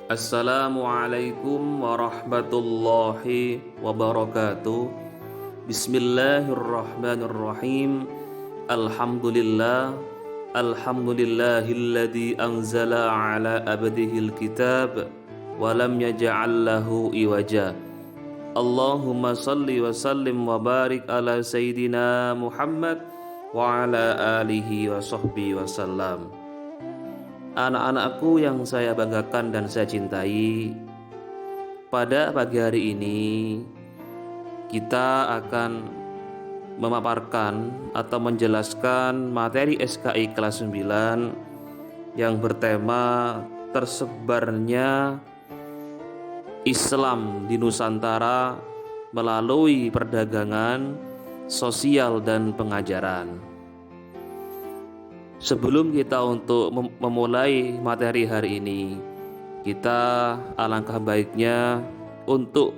Assalamualaikum warahmatullahi wabarakatuh. Bismillahirrahmanirrahim. Alhamdulillah. Alhamdulillahilladzi anzala ala abdihil kitab wa lam yaj'al lahu iwaja. Allahumma salli wa sallim wa barik ala sayyidina Muhammad wa ala alihi wa sahbihi wa sallam. Anak-anakku yang saya banggakan dan saya cintai, pada pagi hari ini kita akan memaparkan atau menjelaskan materi SKI kelas 9 yang bertema tersebarnya Islam di Nusantara melalui perdagangan, sosial, dan pengajaran. Sebelum kita untuk memulai materi hari ini, kita alangkah baiknya untuk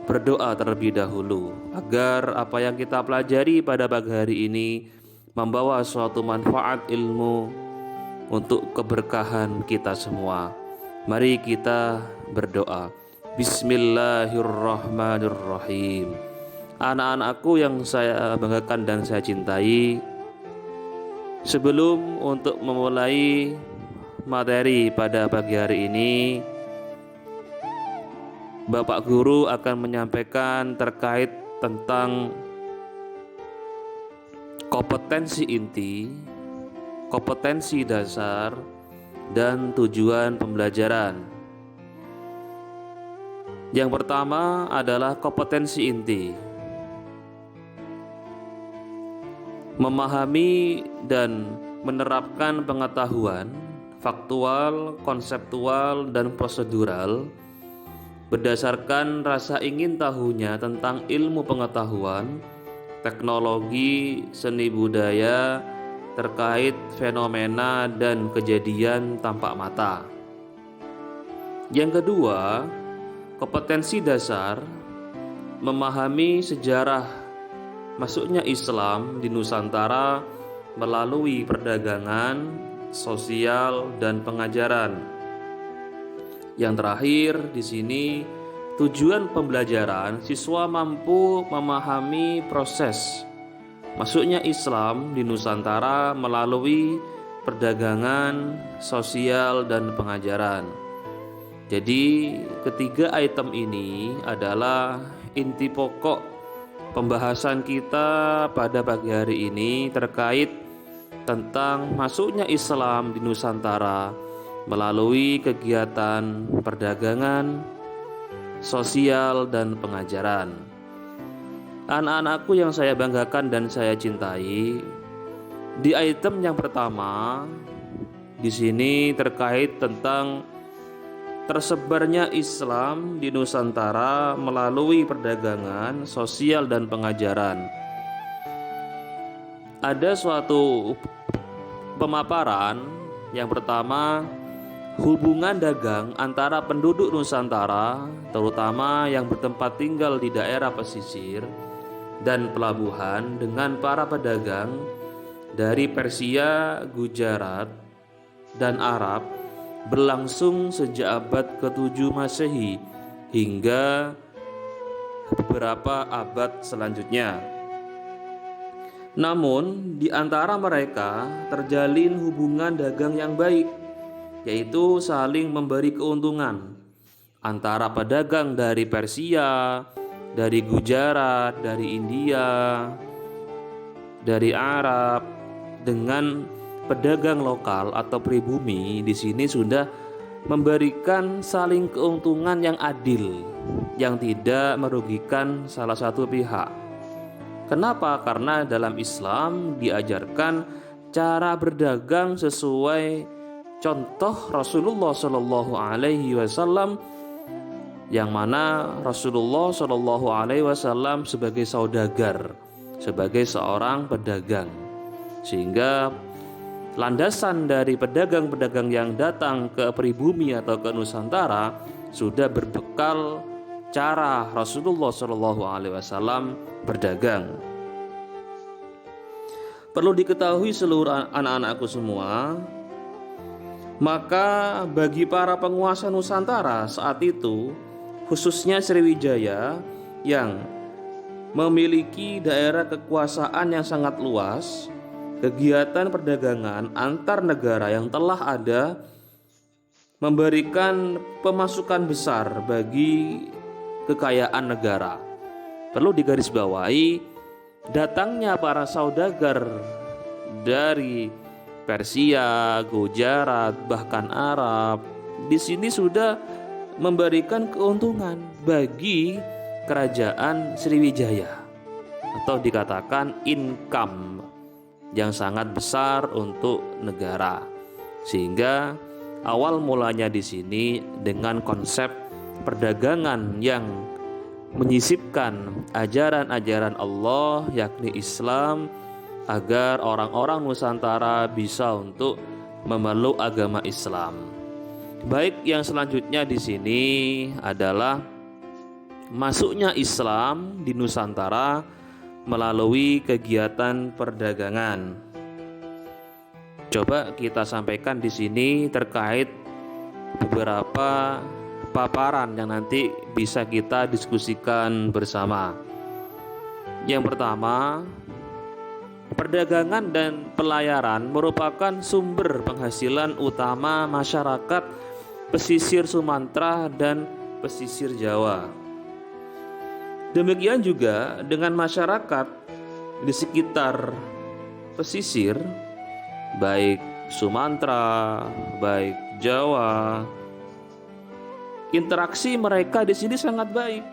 berdoa terlebih dahulu agar apa yang kita pelajari pada pagi hari ini membawa suatu manfaat ilmu untuk keberkahan kita semua. Mari kita berdoa. Bismillahirrahmanirrahim. Anak-anakku yang saya banggakan dan saya cintai, sebelum untuk memulai materi pada pagi hari ini, Bapak Guru akan menyampaikan terkait tentang kompetensi inti, kompetensi dasar, dan tujuan pembelajaran. Yang pertama adalah kompetensi inti. Memahami dan menerapkan pengetahuan faktual, konseptual, dan prosedural berdasarkan rasa ingin tahunya tentang ilmu pengetahuan, teknologi, seni budaya terkait fenomena dan kejadian tampak mata. Yang kedua, kompetensi dasar memahami sejarah masuknya Islam di Nusantara melalui perdagangan, sosial, dan pengajaran. Yang terakhir di sini, tujuan pembelajaran siswa mampu memahami proses masuknya Islam di Nusantara melalui perdagangan, sosial, dan pengajaran. Jadi, ketiga item ini adalah inti pokok pembahasan kita pada pagi hari ini terkait tentang masuknya Islam di Nusantara melalui kegiatan perdagangan, sosial, dan pengajaran. Anak-anakku yang saya banggakan dan saya cintai, di item yang pertama di sini terkait tentang tersebarnya Islam di Nusantara melalui perdagangan, sosial, dan pengajaran. Ada suatu pemaparan yang pertama, hubungan dagang antara penduduk Nusantara, terutama yang bertempat tinggal di daerah pesisir dan pelabuhan, dengan para pedagang dari Persia, Gujarat, dan Arab berlangsung sejak abad ke-7 Masehi hingga beberapa abad selanjutnya. Namun, di antara mereka terjalin hubungan dagang yang baik, yaitu saling memberi keuntungan antara pedagang dari Persia, dari Gujarat, dari India, dari Arab dengan pedagang lokal atau pribumi. Di sini sudah memberikan saling keuntungan yang adil, yang tidak merugikan salah satu pihak. Kenapa? Karena dalam Islam diajarkan cara berdagang sesuai contoh Rasulullah Shallallahu Alaihi Wasallam, yang mana Rasulullah Shallallahu Alaihi Wasallam sebagai saudagar, sebagai seorang pedagang, sehingga landasan dari pedagang-pedagang yang datang ke pribumi atau ke Nusantara sudah berbekal cara Rasulullah Shallallahu Alaihi Wasallam berdagang. Perlu diketahui seluruh anak-anakku semua, Maka bagi para penguasa Nusantara saat itu, khususnya Sriwijaya yang memiliki daerah kekuasaan yang sangat luas, kegiatan perdagangan antar negara yang telah ada memberikan pemasukan besar bagi kekayaan negara. Perlu digarisbawahi, datangnya para saudagar dari Persia, Gujarat, bahkan Arab di sini sudah memberikan keuntungan bagi kerajaan Sriwijaya, atau dikatakan income yang sangat besar untuk negara. Sehingga awal mulanya di sini dengan konsep perdagangan yang menyisipkan ajaran-ajaran Allah, yakni Islam, agar orang-orang Nusantara bisa untuk memeluk agama Islam. Baik, yang selanjutnya di sini adalah masuknya Islam di Nusantara melalui kegiatan perdagangan. Coba kita sampaikan di sini terkait beberapa paparan yang nanti bisa kita diskusikan bersama. Yang pertama, perdagangan dan pelayaran merupakan sumber penghasilan utama masyarakat pesisir Sumatera dan pesisir Jawa. Demikian juga dengan masyarakat di sekitar pesisir, baik Sumatera, baik Jawa. Interaksi mereka di sini sangat baik.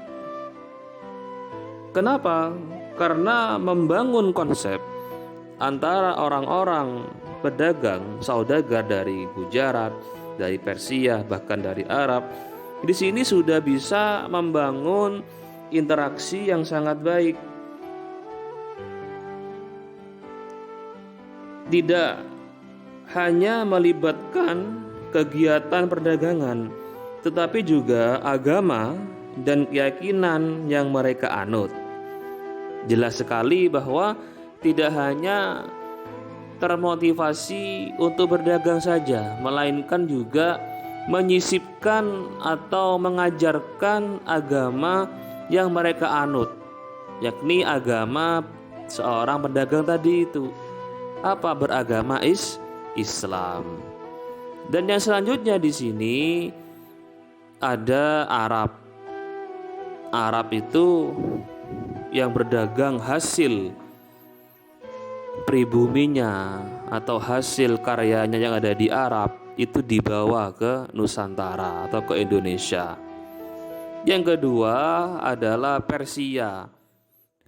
Kenapa? Karena membangun konsep antara orang-orang pedagang, saudagar dari Gujarat, dari Persia, bahkan dari Arab. Di sini sudah bisa membangun interaksi yang sangat baik. Tidak hanya melibatkan kegiatan perdagangan, tetapi juga agama dan keyakinan yang mereka anut. Jelas sekali bahwa tidak hanya termotivasi untuk berdagang saja, melainkan juga menyisipkan atau mengajarkan agama yang mereka anut, yakni agama seorang pedagang tadi itu. Apa? Beragama Islam. Dan yang selanjutnya di sini ada Arab. Arab itu yang berdagang hasil pribuminya atau hasil karyanya yang ada di Arab itu dibawa ke Nusantara atau ke Indonesia. Yang kedua adalah Persia.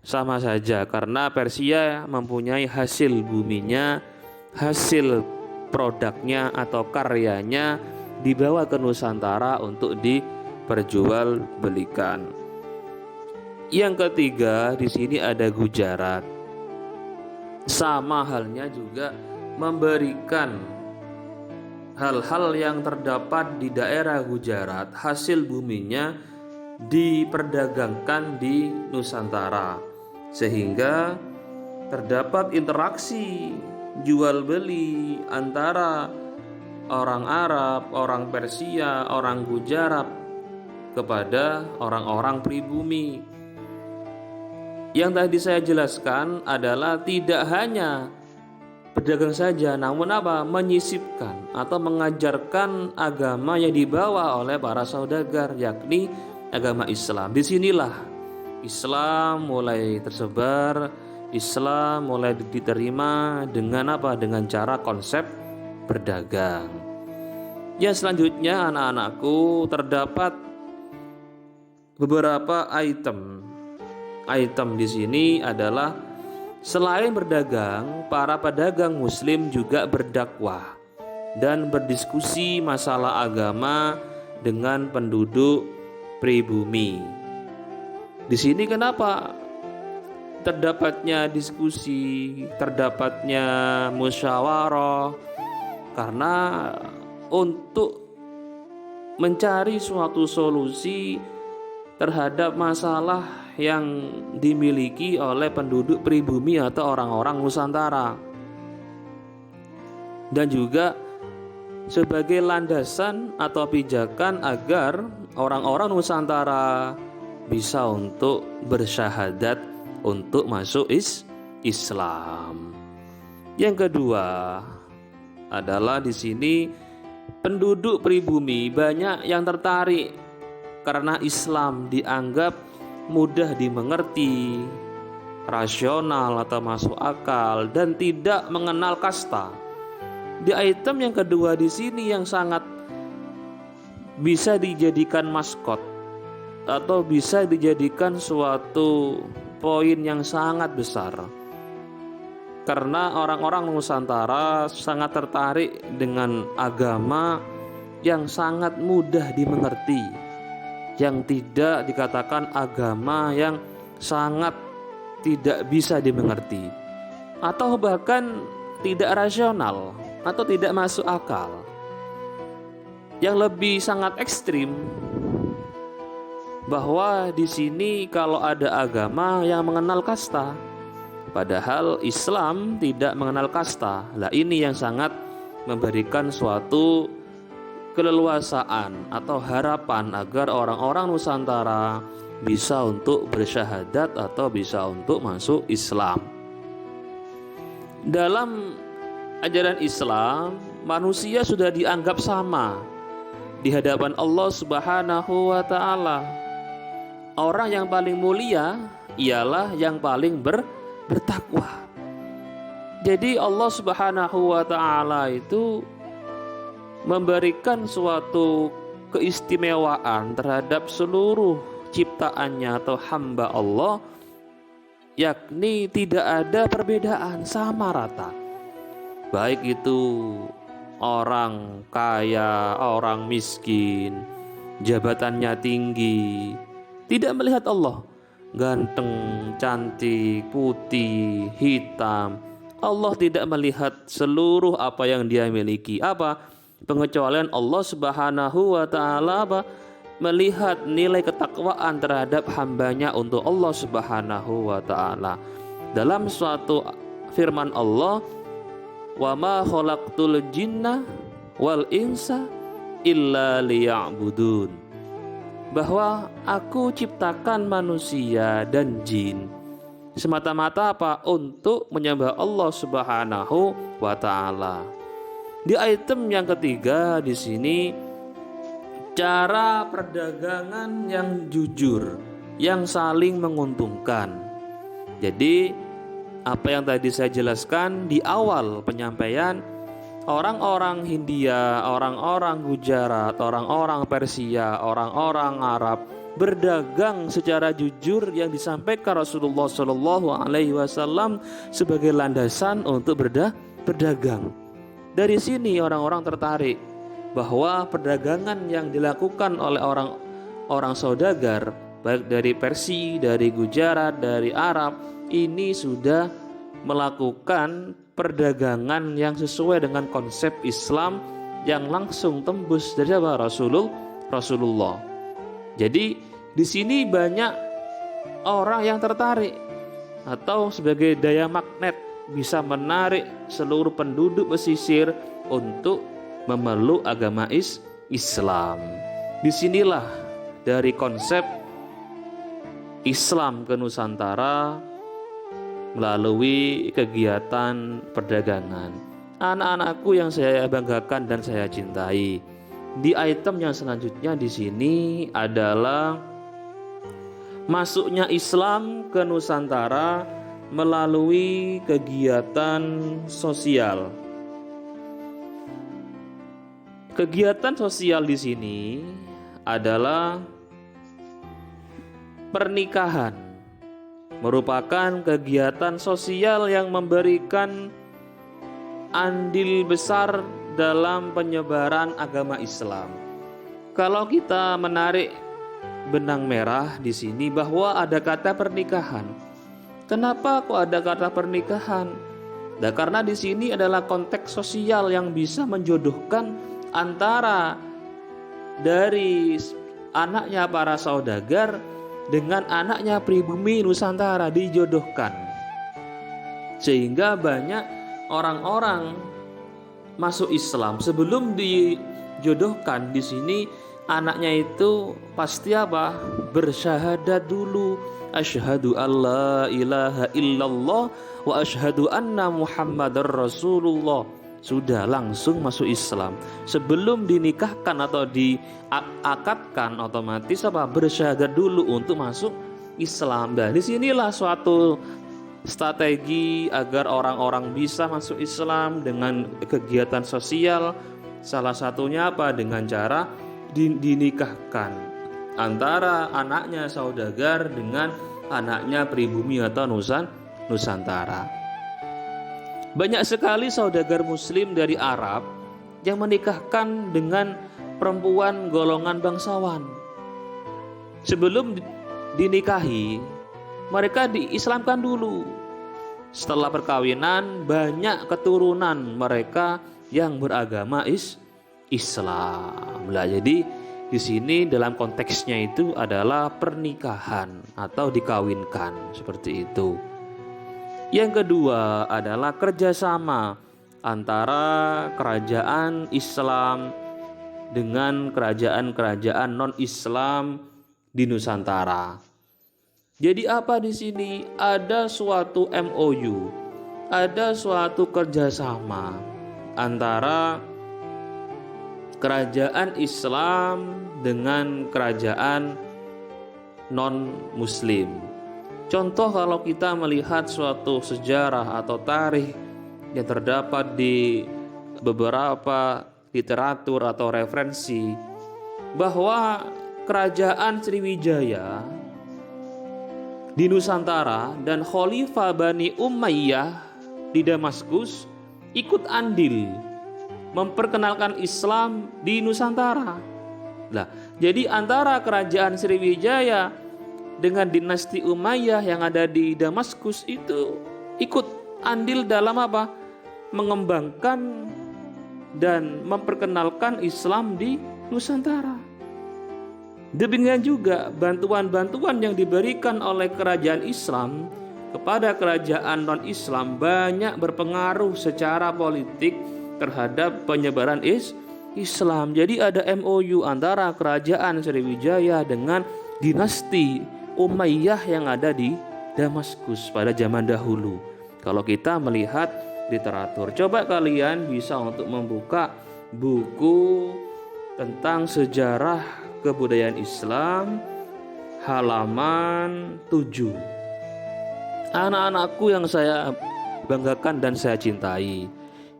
Sama saja, karena Persia mempunyai hasil buminya, hasil produknya atau karyanya dibawa ke Nusantara untuk diperjualbelikan. Yang ketiga di sini ada Gujarat. Sama halnya juga memberikan hal-hal yang terdapat di daerah Gujarat, hasil buminya diperdagangkan di Nusantara, sehingga terdapat interaksi jual beli antara orang Arab, orang Persia, orang Gujarat kepada orang-orang pribumi. Yang tadi saya jelaskan adalah tidak hanya berdagang saja, namun apa? Menyisipkan atau mengajarkan agama yang dibawa oleh para saudagar, yakni agama Islam. Disinilah Islam mulai tersebar, Islam mulai diterima dengan apa? Dengan cara konsep berdagang. Yang selanjutnya anak-anakku, terdapat beberapa item di sini adalah selain berdagang, para pedagang muslim juga berdakwah dan berdiskusi masalah agama dengan penduduk pribumi. Di sini kenapa terdapatnya diskusi, terdapatnya musyawarah? Karena untuk mencari suatu solusi terhadap masalah yang dimiliki oleh penduduk pribumi atau orang-orang Nusantara. Dan juga sebagai landasan atau pijakan agar orang-orang Nusantara bisa untuk bersyahadat untuk masuk Islam. Yang kedua adalah di sini penduduk pribumi banyak yang tertarik karena Islam dianggap mudah dimengerti, rasional atau masuk akal, dan tidak mengenal kasta. Di item yang kedua di sini yang sangat bisa dijadikan maskot atau bisa dijadikan suatu poin yang sangat besar, karena orang-orang Nusantara sangat tertarik dengan agama yang sangat mudah dimengerti, yang tidak dikatakan agama yang sangat tidak bisa dimengerti atau bahkan tidak rasional atau tidak masuk akal. Yang lebih sangat ekstrim bahwa di sini kalau ada agama yang mengenal kasta, padahal Islam tidak mengenal kasta. Lah ini yang sangat memberikan suatu keleluasaan atau harapan agar orang-orang Nusantara bisa untuk bersyahadat atau bisa untuk masuk Islam. Dalam ajaran Islam, manusia sudah dianggap sama di hadapan Allah Subhanahu wa taala. Orang yang paling mulia ialah yang paling bertakwa. Jadi Allah Subhanahu wa taala itu memberikan suatu keistimewaan terhadap seluruh ciptaannya atau hamba Allah, yakni tidak ada perbedaan, sama rata. Baik itu orang kaya, orang miskin, jabatannya tinggi, tidak melihat Allah ganteng, cantik, putih, hitam. Allah tidak melihat seluruh apa yang dia miliki. Apa? Pengecualian Allah Subhanahu wa taala apa? Melihat nilai ketakwaan terhadap hambanya untuk Allah Subhanahu wa taala. Dalam suatu firman Allah, wa ma khalaqtul jinna wal insa illa liya'budun, bahwa aku ciptakan manusia dan jin semata-mata apa? Untuk menyembah Allah Subhanahu wa taala. Di item yang ketiga di sini, cara perdagangan yang jujur, yang saling menguntungkan. Jadi apa yang tadi saya jelaskan di awal penyampaian, orang-orang Hindia, orang-orang Gujarat, orang-orang Persia, orang-orang Arab berdagang secara jujur yang disampaikan Rasulullah Shallallahu Alaihi Wasallam sebagai landasan untuk berdagang. Dari sini orang-orang tertarik bahwa perdagangan yang dilakukan oleh orang saudagar, baik dari Persia, dari Gujarat, dari Arab, ini sudah melakukan perdagangan yang sesuai dengan konsep Islam yang langsung tembus dari Rasulullah. Jadi di sini banyak orang yang tertarik atau sebagai daya magnet bisa menarik seluruh penduduk pesisir untuk memeluk agama Islam. Disinilah dari konsep Islam ke Nusantara melalui kegiatan perdagangan. Anak-anakku yang saya banggakan dan saya cintai, di item yang selanjutnya di sini adalah masuknya Islam ke Nusantara melalui kegiatan sosial. Kegiatan sosial di sini adalah pernikahan, merupakan kegiatan sosial yang memberikan andil besar dalam penyebaran agama Islam. Kalau kita menarik benang merah di sini bahwa ada kata pernikahan. Kenapa kok ada kata pernikahan? Nah, karena di sini adalah konteks sosial yang bisa menjodohkan antara dari anaknya para saudagar dengan anaknya pribumi Nusantara, dijodohkan. Sehingga banyak orang-orang masuk Islam sebelum dijodohkan di sini anaknya itu pasti apa? Bersyahadat dulu. Asyhadu alla ilaha illallah wa asyhadu anna Muhammadar Rasulullah. Sudah langsung masuk Islam. Sebelum dinikahkan atau diakadkan otomatis apa? Bersyahadat dulu untuk masuk Islam. Dan disinilah suatu strategi agar orang-orang bisa masuk Islam dengan kegiatan sosial. Salah satunya apa? Dengan cara dinikahkan antara anaknya saudagar dengan anaknya pribumi atau Nusantara. Banyak sekali saudagar muslim dari Arab yang menikahkan dengan perempuan golongan bangsawan. Sebelum dinikahi, mereka diislamkan dulu. Setelah perkawinan, banyak keturunan mereka yang beragama Islam. Nah, jadi di sini dalam konteksnya itu adalah pernikahan atau dikawinkan seperti itu. Yang kedua adalah kerjasama antara kerajaan Islam dengan kerajaan-kerajaan non-Islam di Nusantara. Jadi apa di sini? Ada suatu MOU, ada suatu kerjasama antara kerajaan Islam dengan kerajaan non-Muslim. Contoh kalau kita melihat suatu sejarah atau tarikh yang terdapat di beberapa literatur atau referensi bahwa kerajaan Sriwijaya di Nusantara dan Khalifah Bani Umayyah di Damaskus ikut andil memperkenalkan Islam di Nusantara. Nah, jadi antara kerajaan Sriwijaya dengan dinasti Umayyah yang ada di Damaskus itu ikut andil dalam apa? Mengembangkan dan memperkenalkan Islam di Nusantara. Demikian juga bantuan-bantuan yang diberikan oleh kerajaan Islam kepada kerajaan non-Islam banyak berpengaruh secara politik terhadap penyebaran Islam. Jadi ada MOU antara kerajaan Sriwijaya dengan dinasti Umayyah yang ada di Damaskus pada zaman dahulu. Kalau kita melihat literatur, coba kalian bisa untuk membuka buku tentang sejarah kebudayaan Islam halaman 7. Anak-anakku yang saya banggakan dan saya cintai,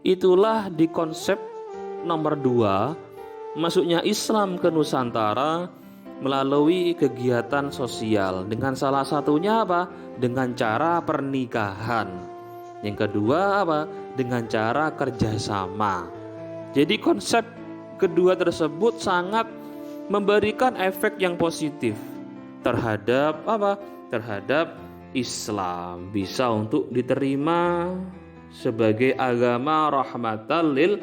itulah di konsep nomor 2 masuknya Islam ke Nusantara melalui kegiatan sosial, dengan salah satunya apa? Dengan cara pernikahan. Yang kedua apa? Dengan cara kerjasama. Jadi konsep kedua tersebut sangat memberikan efek yang positif terhadap apa? Terhadap Islam, bisa untuk diterima sebagai agama rahmatan lil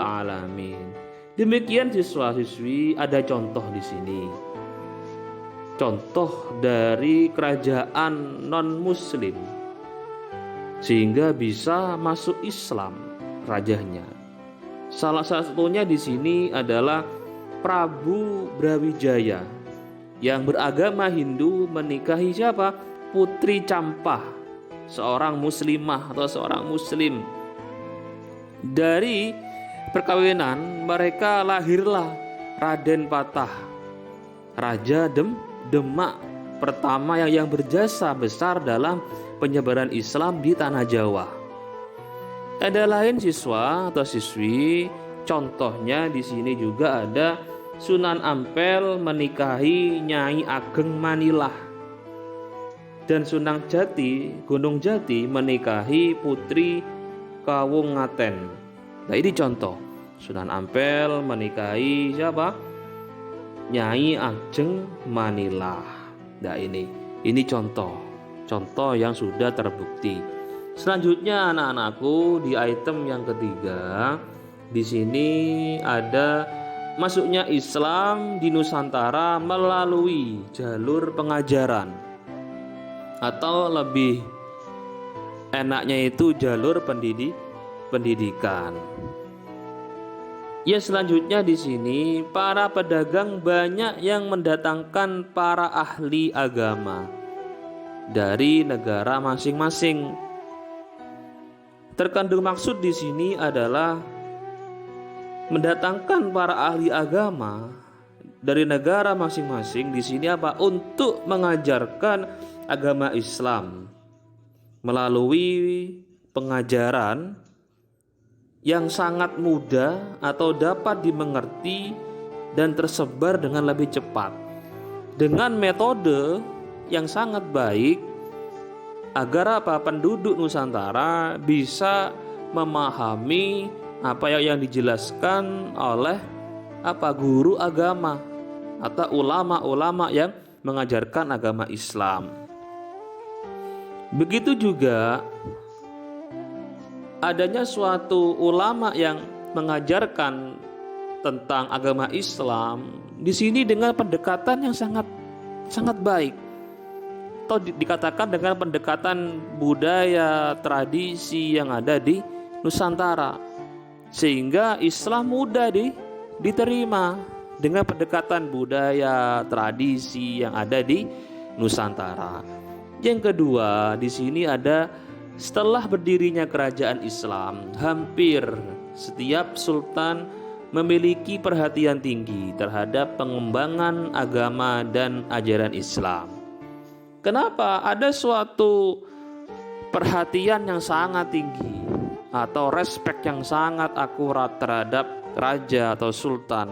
alamin. Demikian siswa-siswi, ada contoh di sini. Contoh dari kerajaan non-muslim sehingga bisa masuk Islam rajanya. Salah satunya di sini adalah Prabu Brawijaya yang beragama Hindu menikahi siapa? Putri Campah, seorang muslimah atau seorang muslim. Dari perkawinan mereka lahirlah Raden Patah, Raja Demak pertama yang berjasa besar dalam penyebaran Islam di tanah Jawa. Ada lain siswa atau siswi, contohnya di sini juga ada Sunan Ampel menikahi Nyai Ageng Manilah dan Sunan Jati, Gunung Jati menikahi Putri Kawung Ngaten. Nah, ini contoh. Sunan Ampel menikahi siapa? Nyai Ageng Manilah. Nah, ini contoh yang sudah terbukti. Selanjutnya anak-anakku, di item yang ketiga, di sini ada masuknya Islam di Nusantara melalui jalur pengajaran, atau lebih enaknya itu jalur pendidikan. Ya, selanjutnya di sini para pedagang banyak yang mendatangkan para ahli agama dari negara masing-masing. Terkandung maksud di sini adalah mendatangkan para ahli agama dari negara masing-masing di sini apa? Untuk mengajarkan agama Islam melalui pengajaran yang sangat mudah atau dapat dimengerti dan tersebar dengan lebih cepat dengan metode yang sangat baik agar apa? Penduduk Nusantara bisa memahami apa yang dijelaskan oleh guru agama atau ulama-ulama yang mengajarkan agama Islam. Begitu juga adanya suatu ulama yang mengajarkan tentang agama Islam di sini dengan pendekatan yang sangat baik, atau dikatakan dengan pendekatan budaya tradisi yang ada di Nusantara, sehingga Islam mudah diterima dengan pendekatan budaya tradisi yang ada di Nusantara. Yang kedua, di sini ada setelah berdirinya kerajaan Islam, hampir setiap sultan memiliki perhatian tinggi terhadap pengembangan agama dan ajaran Islam. Kenapa? Ada suatu perhatian yang sangat tinggi atau respek yang sangat akurat terhadap raja atau sultan,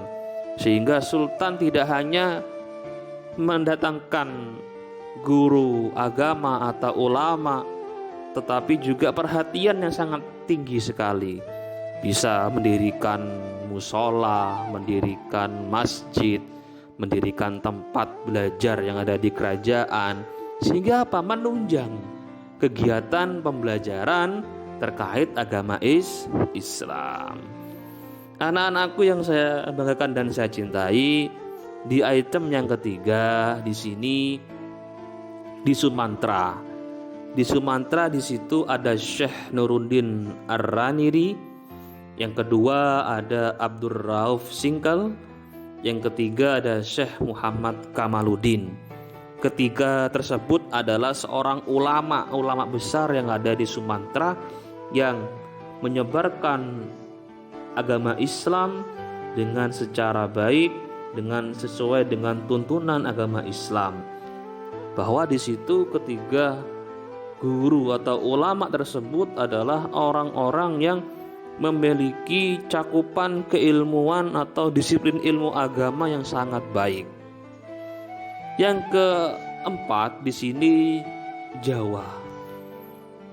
sehingga sultan tidak hanya mendatangkan guru agama atau ulama, tetapi juga perhatian yang sangat tinggi sekali. Bisa mendirikan musola, mendirikan masjid, mendirikan tempat belajar yang ada di kerajaan, sehingga apa? Menunjang kegiatan pembelajaran terkait agama Islam. Anak-anakku yang saya banggakan dan saya cintai, di item yang ketiga di sini di Sumatera. Di Sumatera di situ ada Syekh Nuruddin Ar-Raniri, yang kedua ada Abdur Rauf Singkal, yang ketiga ada Syekh Muhammad Kamaluddin. Ketiga tersebut adalah seorang ulama besar yang ada di Sumatera yang menyebarkan agama Islam dengan secara baik, dengan sesuai dengan tuntunan agama Islam. Bahwa di situ ketiga guru atau ulama tersebut adalah orang-orang yang memiliki cakupan keilmuan atau disiplin ilmu agama yang sangat baik. Yang keempat di sini Jawa.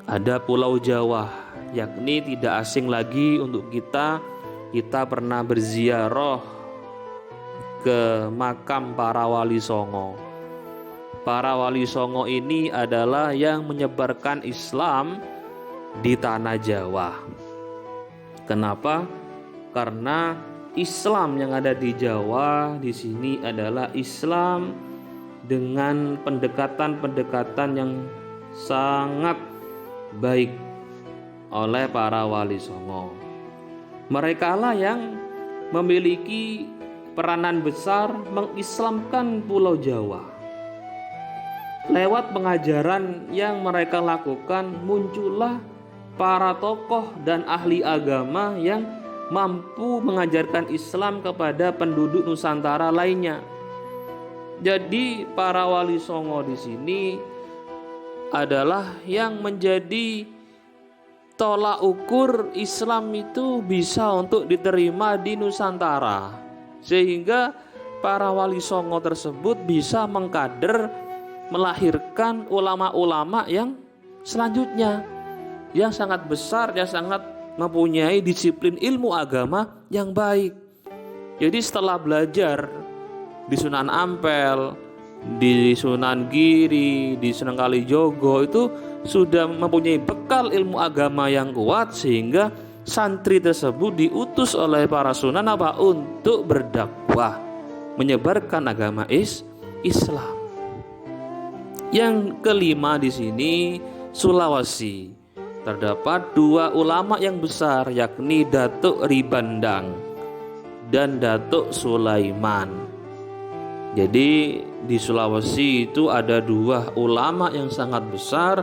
Ada Pulau Jawa, yakni tidak asing lagi untuk kita. Kita pernah berziarah ke makam para wali songo. Para wali songo ini adalah yang menyebarkan Islam di tanah Jawa. Kenapa? Karena Islam yang ada di Jawa di sini adalah Islam dengan pendekatan-pendekatan yang sangat baik oleh para wali songo. Mereka lah yang memiliki peranan besar mengislamkan Pulau Jawa. Lewat pengajaran yang mereka lakukan, muncullah para tokoh dan ahli agama yang mampu mengajarkan Islam kepada penduduk Nusantara lainnya. Jadi para wali songo di sini adalah yang menjadi tolak ukur Islam itu bisa untuk diterima di Nusantara, sehingga para wali songo tersebut bisa mengkader melahirkan ulama-ulama yang selanjutnya yang sangat besar, yang sangat mempunyai disiplin ilmu agama yang baik. Jadi setelah belajar di Sunan Ampel, di Sunan Giri, di Sunan Kalijogo, itu sudah mempunyai bekal ilmu agama yang kuat, sehingga santri tersebut diutus oleh para sunan untuk berdakwah, menyebarkan agama Islam. Yang kelima di sini Sulawesi. Terdapat dua ulama yang besar, yakni Datuk Ribandang dan Datuk Sulaiman. Jadi di Sulawesi itu ada dua ulama yang sangat besar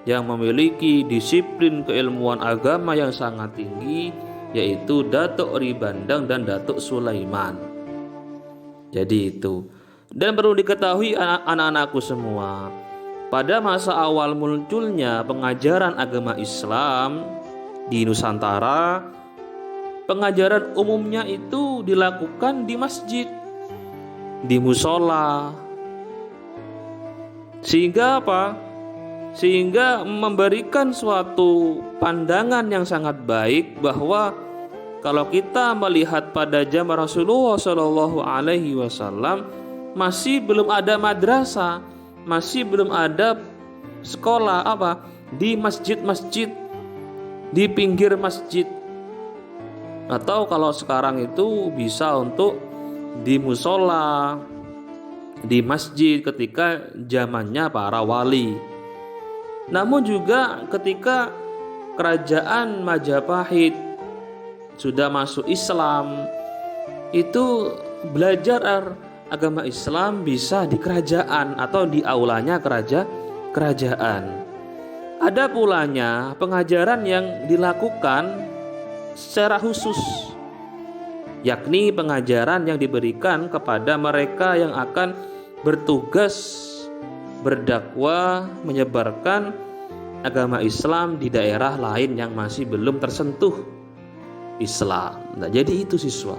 yang memiliki disiplin keilmuan agama yang sangat tinggi, yaitu Datuk Ribandang dan Datuk Sulaiman. Jadi itu. Dan perlu diketahui anak-anakku semua, pada masa awal munculnya pengajaran agama Islam di Nusantara, pengajaran umumnya itu dilakukan di masjid, di musola. Sehingga apa? Sehingga memberikan suatu pandangan yang sangat baik bahwa kalau kita melihat pada zaman Rasulullah Shallallahu Alaihi Wasallam, masih belum ada madrasah, masih belum ada sekolah di masjid-masjid, di pinggir masjid. Atau kalau sekarang itu bisa untuk di musola, di masjid ketika zamannya para wali. Namun juga ketika kerajaan Majapahit sudah masuk Islam, itu belajar agama Islam bisa di kerajaan atau di aulanya kerajaan. Ada pulanya pengajaran yang dilakukan secara khusus, yakni pengajaran yang diberikan kepada mereka yang akan bertugas berdakwah menyebarkan agama Islam di daerah lain yang masih belum tersentuh Islam. Nah, jadi itu siswa.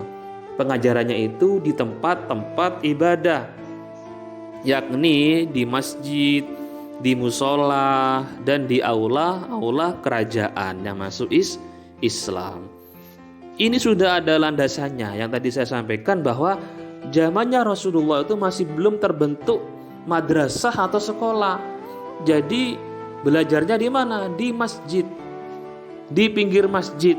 Pengajarannya itu di tempat-tempat ibadah, yakni di masjid, di musola, dan di aula kerajaan yang masuk Islam. Ini sudah ada landasannya yang tadi saya sampaikan bahwa zamannya Rasulullah itu masih belum terbentuk madrasah atau sekolah. Jadi belajarnya di mana? Di masjid, di pinggir masjid.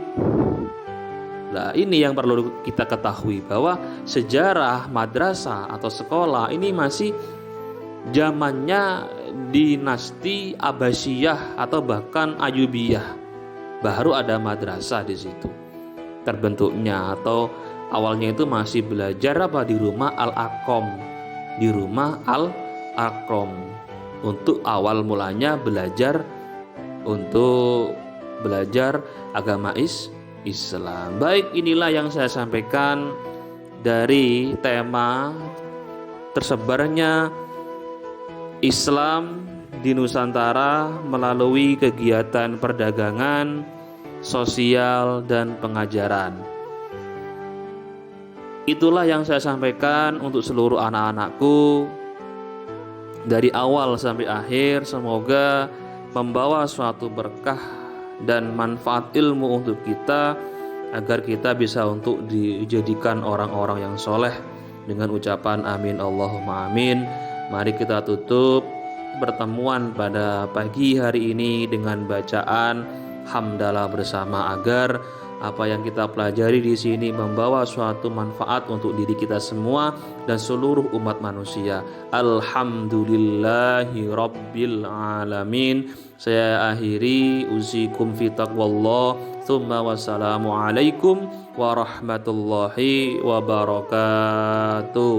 Nah, ini yang perlu kita ketahui bahwa sejarah madrasah atau sekolah ini masih zamannya dinasti Abbasiyah atau bahkan Ayyubiyah. Baru ada madrasah di situ terbentuknya, atau awalnya itu masih belajar di rumah Al-Aqam, di rumah Al-Aqam untuk awal mulanya belajar agama Islam. Baik, inilah yang saya sampaikan dari tema tersebarnya Islam di Nusantara melalui kegiatan perdagangan, sosial, dan pengajaran. Itulah yang saya sampaikan untuk seluruh anak-anakku dari awal sampai akhir. Semoga membawa suatu berkah dan manfaat ilmu untuk kita, agar kita bisa untuk dijadikan orang-orang yang soleh dengan ucapan amin Allahumma amin. Mari kita tutup pertemuan pada pagi hari ini dengan bacaan hamdalah bersama, agar apa yang kita pelajari di sini membawa suatu manfaat untuk diri kita semua dan seluruh umat manusia. Alhamdulillahi rabbil alamin. Saya akhiri, usikum fi taqwallah, tsumma wassalamu alaikum warahmatullahi wabarakatuh.